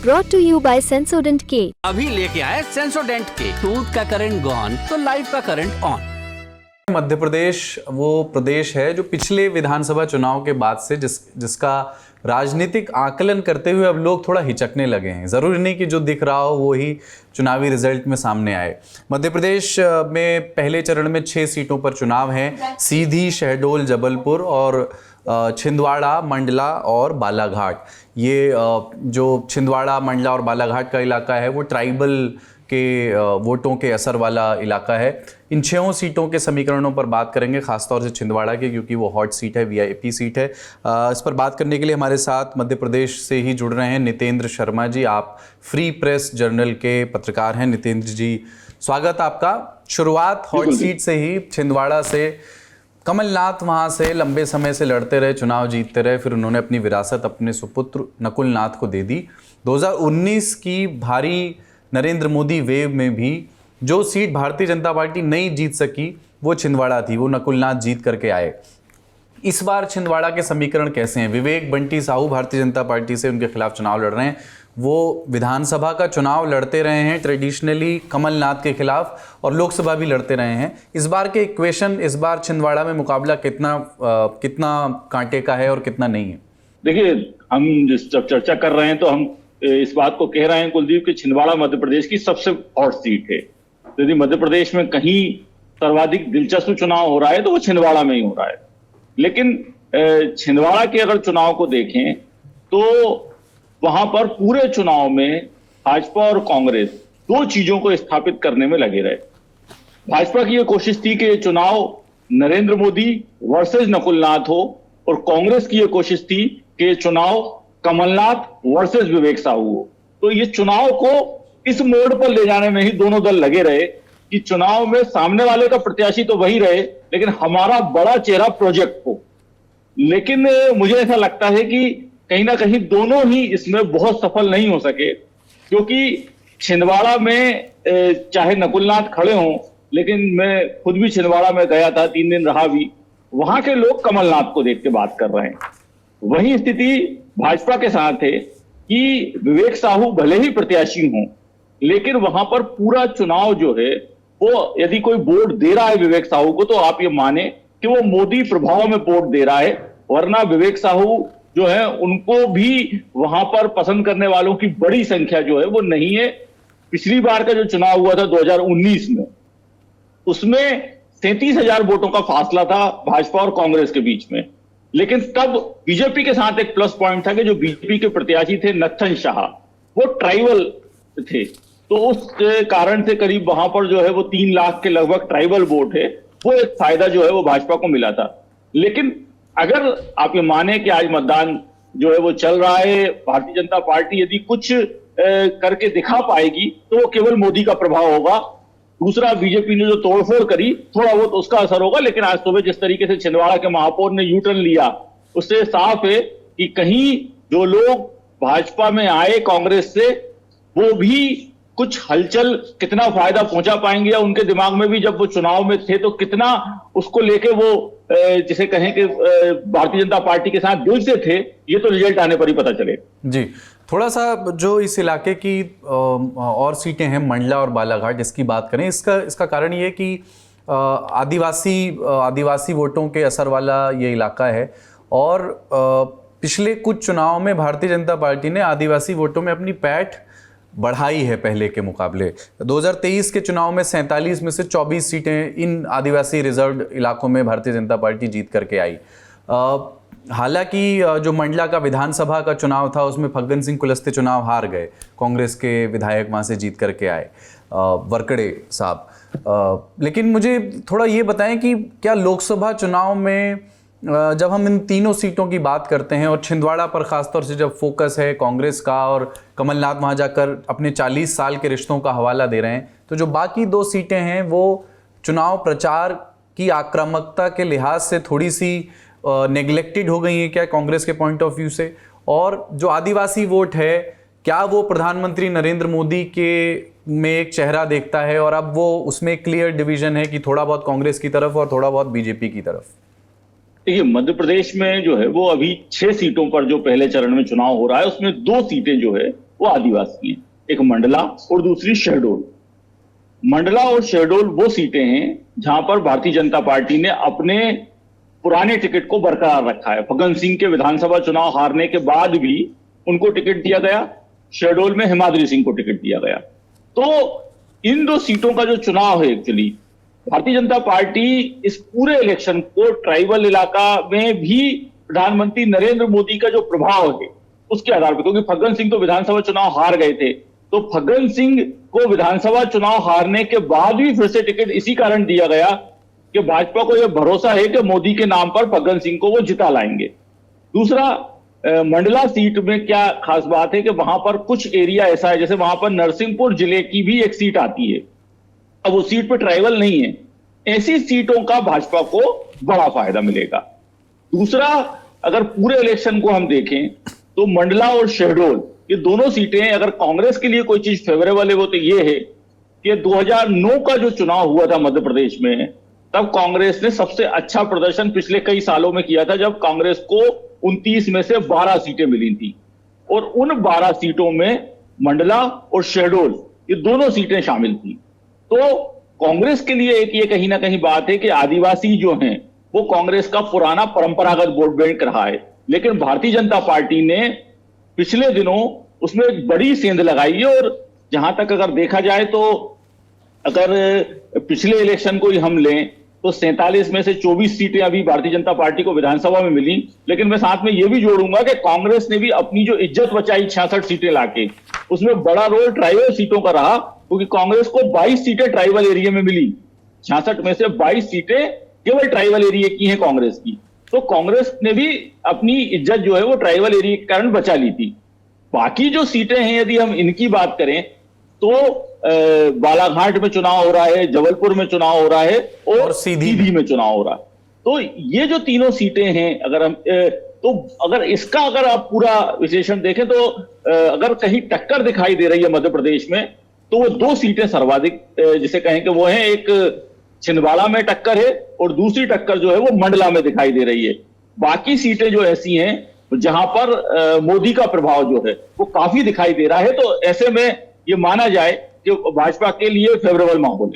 brought to you by Sensodyne K। अभी लेके आए सेंसोडेंट के, टूथ का करंट गॉन तो लाइफ का करंट ऑन। मध्य प्रदेश वो प्रदेश है जो पिछले विधानसभा चुनाव के बाद से जिसका राजनीतिक आकलन करते हुए अब लोग थोड़ा हिचकने लगे हैं। ज़रूरी नहीं कि जो दिख रहा हो वो ही चुनावी रिजल्ट में सामने आए। मध्य प्रदेश में पहले चरण में 6 सीटों पर चुनाव हैं। सीधी, शहडोल, जबलपुर और छिंदवाड़ा, मंडला और बालाघाट। ये जो छिंदवाड़ा, मंडला और बालाघाट का इलाका है वो ट्राइबल के वोटों के असर वाला इलाका है। इन 6 सीटों के समीकरणों पर बात करेंगे, खासतौर से छिंदवाड़ा के, क्योंकि वो हॉट सीट है, वीआईपी सीट है। इस पर बात करने के लिए हमारे साथ मध्य प्रदेश से ही जुड़ रहे हैं नितेंद्र शर्मा जी। आप फ्री प्रेस जर्नल के पत्रकार हैं। नितेंद्र जी, स्वागत आपका। शुरुआत हॉट सीट से ही, छिंदवाड़ा से। कमलनाथ वहाँ से लंबे समय से लड़ते रहे, चुनाव जीतते रहे, फिर उन्होंने अपनी विरासत अपने सुपुत्र नकुल नाथ को दे दी। 2019 की भारी नरेंद्र मोदी वेव में भी जो सीट भारतीय जनता पार्टी नहीं जीत सकी वो छिंदवाड़ा थी, वो नकुल नाथ जीत करके आए। इस बार छिंदवाड़ा के समीकरण कैसे हैं? विवेक बंटी साहू भारतीय जनता पार्टी से उनके खिलाफ चुनाव लड़ रहे हैं। वो विधानसभा का चुनाव लड़ते रहे हैं ट्रेडिशनली कमलनाथ के खिलाफ, और लोकसभा भी लड़ते रहे हैं। इस बार के इक्वेशन, इस बार छिंदवाड़ा में मुकाबला कितना कांटे का है और कितना नहीं है? देखिए, हम जब चर्चा कर रहे हैं तो हम इस बात को कह रहे हैं कुलदीप कि छिंदवाड़ा मध्य प्रदेश की सबसे हॉट सीट है। यदि मध्य प्रदेश में कहीं सर्वाधिक दिलचस्प चुनाव हो रहा है तो वो छिंदवाड़ा में ही हो रहा है। लेकिन छिंदवाड़ा के अगर चुनाव को देखें तो वहां पर पूरे चुनाव में भाजपा और कांग्रेस 2 चीजों को स्थापित करने में लगे रहे। भाजपा की यह कोशिश थी कि ये चुनाव नरेंद्र मोदी वर्सेस नकुल नाथ हो, और कांग्रेस की यह कोशिश थी कि ये चुनाव कमलनाथ वर्सेस विवेक साहू हो। तो ये चुनाव को इस मोड़ पर ले जाने में ही दोनों दल लगे रहे कि चुनाव में सामने वाले का प्रत्याशी तो वही रहे, लेकिन हमारा बड़ा चेहरा प्रोजेक्ट हो। लेकिन मुझे ऐसा लगता है कि कहीं ना कहीं दोनों ही इसमें बहुत सफल नहीं हो सके, क्योंकि छिंदवाड़ा में चाहे नकुलनाथ खड़े हों, लेकिन मैं खुद भी छिंदवाड़ा में गया था, 3 दिन रहा भी। वहां के लोग कमलनाथ को देख के बात कर रहे हैं। वही स्थिति भाजपा के साथ है कि विवेक साहू भले ही प्रत्याशी हों, लेकिन वहां पर पूरा चुनाव जो है वो, यदि कोई वोट दे रहा है विवेक साहू को, तो आप ये माने कि वो मोदी प्रभाव में वोट दे रहा है। वरना विवेक साहू जो है उनको भी वहां पर पसंद करने वालों की बड़ी संख्या जो है वो नहीं है। पिछली बार का जो चुनाव हुआ था 2019 में, उसमें 37,000 वोटों का फासला था भाजपा और कांग्रेस के बीच में। लेकिन तब बीजेपी के साथ एक प्लस पॉइंट था कि जो बीजेपी के प्रत्याशी थे नत्थन शाह, वो ट्राइबल थे, तो उस कारण से करीब वहां पर जो है वो 3 लाख के लगभग ट्राइबल वोट है, वो एक फायदा जो है वो भाजपा को मिला था। लेकिन अगर आप ये माने कि आज मतदान जो है वो चल रहा है, भारतीय जनता पार्टी यदि कुछ करके दिखा पाएगी तो वो केवल मोदी का प्रभाव होगा। दूसरा, बीजेपी ने जो तोड़फोड़ करी, थोड़ा बहुत उसका असर होगा। लेकिन आज सुबह जिस तरीके से छिंदवाड़ा के महापौर ने यू टर्न लिया, उससे साफ है कि कहीं जो लोग भाजपा में आए कांग्रेस से, वो भी कुछ हलचल, कितना फायदा पहुंचा पाएंगे, या उनके दिमाग में भी जब वो चुनाव में थे तो कितना उसको लेके वो जिसे कहें कि भारतीय जनता पार्टी के साथ दिल से थे, ये तो रिजल्ट आने पर ही पता चले। जी, थोड़ा सा जो इस इलाके की और सीटें हैं, मंडला और बालाघाट, इसकी बात करें। इसका कारण ये कि आदिवासी वोटों के असर वाला ये इलाका है, और पिछले कुछ चुनाव में भारतीय जनता पार्टी ने आदिवासी वोटों में अपनी पैठ बढ़ाई है पहले के मुकाबले। 2023 के चुनाव में 47 में से 24 सीटें इन आदिवासी रिजर्व इलाकों में भारतीय जनता पार्टी जीत करके आई। हालांकि जो मंडला का विधानसभा का चुनाव था उसमें फग्गन सिंह कुलस्ते चुनाव हार गए, कांग्रेस के विधायक वहाँ से जीत करके आए, वरकड़े साहब। लेकिन मुझे थोड़ा ये बताएं कि क्या लोकसभा चुनाव में जब हम इन तीनों सीटों की बात करते हैं, और छिंदवाड़ा पर खासतौर से जब फोकस है कांग्रेस का, और कमलनाथ वहाँ जाकर अपने 40 साल के रिश्तों का हवाला दे रहे हैं, तो जो बाकी 2 सीटें हैं वो चुनाव प्रचार की आक्रामकता के लिहाज से थोड़ी सी नेग्लेक्टेड हो गई हैं क्या कांग्रेस के पॉइंट ऑफ व्यू से? और जो आदिवासी वोट है, क्या वो प्रधानमंत्री नरेंद्र मोदी के में एक चेहरा देखता है, और अब वो उसमें क्लियर डिवीजन है कि थोड़ा बहुत कांग्रेस की तरफ और थोड़ा बहुत बीजेपी की तरफ? देखिए, मध्य प्रदेश में जो है वो अभी 6 सीटों पर जो पहले चरण में चुनाव हो रहा है, उसमें 2 सीटें जो है वो आदिवासी हैं, एक मंडला और दूसरी शहडोल। मंडला और शहडोल वो सीटें हैं जहां पर भारतीय जनता पार्टी ने अपने पुराने टिकट को बरकरार रखा है। फग्गन सिंह के विधानसभा चुनाव हारने के बाद भी उनको टिकट दिया गया, शहडोल में हिमाद्री सिंह को टिकट दिया गया। तो इन दो सीटों का जो चुनाव है, एक्चुअली भारतीय जनता पार्टी इस पूरे इलेक्शन को ट्राइबल इलाका में भी प्रधानमंत्री नरेंद्र मोदी का जो प्रभाव है उसके आधार पर, क्योंकि फग्गन सिंह तो विधानसभा चुनाव हार गए थे, तो फग्गन सिंह को विधानसभा चुनाव हारने के बाद भी फिर से टिकट इसी कारण दिया गया कि भाजपा को यह भरोसा है कि मोदी के नाम पर फग्गन सिंह को वो जिता लाएंगे। दूसरा, मंडला सीट में क्या खास बात है कि वहां पर कुछ एरिया ऐसा है, जैसे वहां पर नरसिंहपुर जिले की भी एक सीट आती है, अब उस सीट पर ट्राइबल नहीं है। ऐसी सीटों का भाजपा को बड़ा फायदा मिलेगा। दूसरा, अगर पूरे इलेक्शन को हम देखें तो मंडला और शहडोल ये दोनों सीटें अगर कांग्रेस के लिए कोई चीज फेवरेबल है वो तो ये है कि 2009 का जो चुनाव हुआ था मध्य प्रदेश में, तब कांग्रेस ने सबसे अच्छा प्रदर्शन पिछले कई सालों में किया था, जब कांग्रेस को 29 में से 12 सीटें मिली थी और उन 12 सीटों में मंडला और शहडोल ये दोनों सीटें शामिल थी। तो कांग्रेस के लिए एक ये कहीं ना कहीं बात है कि आदिवासी जो हैं वो कांग्रेस का पुराना परंपरागत वोट बैंक रहा है, लेकिन भारतीय जनता पार्टी ने पिछले दिनों उसमें एक बड़ी सेंध लगाई है। और जहां तक अगर देखा जाए तो अगर पिछले इलेक्शन को ही हम लें तो 47 में से 24 सीटें अभी भारतीय जनता पार्टी को विधानसभा में मिली, लेकिन मैं साथ में यह भी जोड़ूंगा कि कांग्रेस ने भी अपनी जो इज्जत बचाई 66 सीटें लाके, उसमें बड़ा रोल ट्राइबल सीटों का रहा, क्योंकि कांग्रेस को 22 सीटें ट्राइबल एरिया में मिली। 66 में से 22 सीटें केवल ट्राइबल एरिया की हैं कांग्रेस की। तो कांग्रेस ने भी अपनी इज्जत जो है वो ट्राइबल एरिया के कारण बचा ली थी। बाकी जो सीटें हैं यदि हम इनकी बात करें तो बालाघाट में चुनाव हो रहा है, जबलपुर में चुनाव हो रहा है और सीधी में चुनाव हो रहा है। तो ये जो तीनों सीटें हैं, अगर हम तो अगर इसका अगर आप पूरा विश्लेषण देखें तो अगर कहीं टक्कर दिखाई दे रही है मध्य प्रदेश में तो वो 2 सीटें सर्वाधिक जिसे कहें कि वो है, एक छिंदवाड़ा में टक्कर है और दूसरी टक्कर जो है वो मंडला में दिखाई दे रही है। बाकी सीटें जो ऐसी हैं जहां पर मोदी का प्रभाव जो है वो काफी दिखाई दे रहा है। तो ऐसे में ये माना जाए कि भाजपा के लिए फेवरेबल माहौल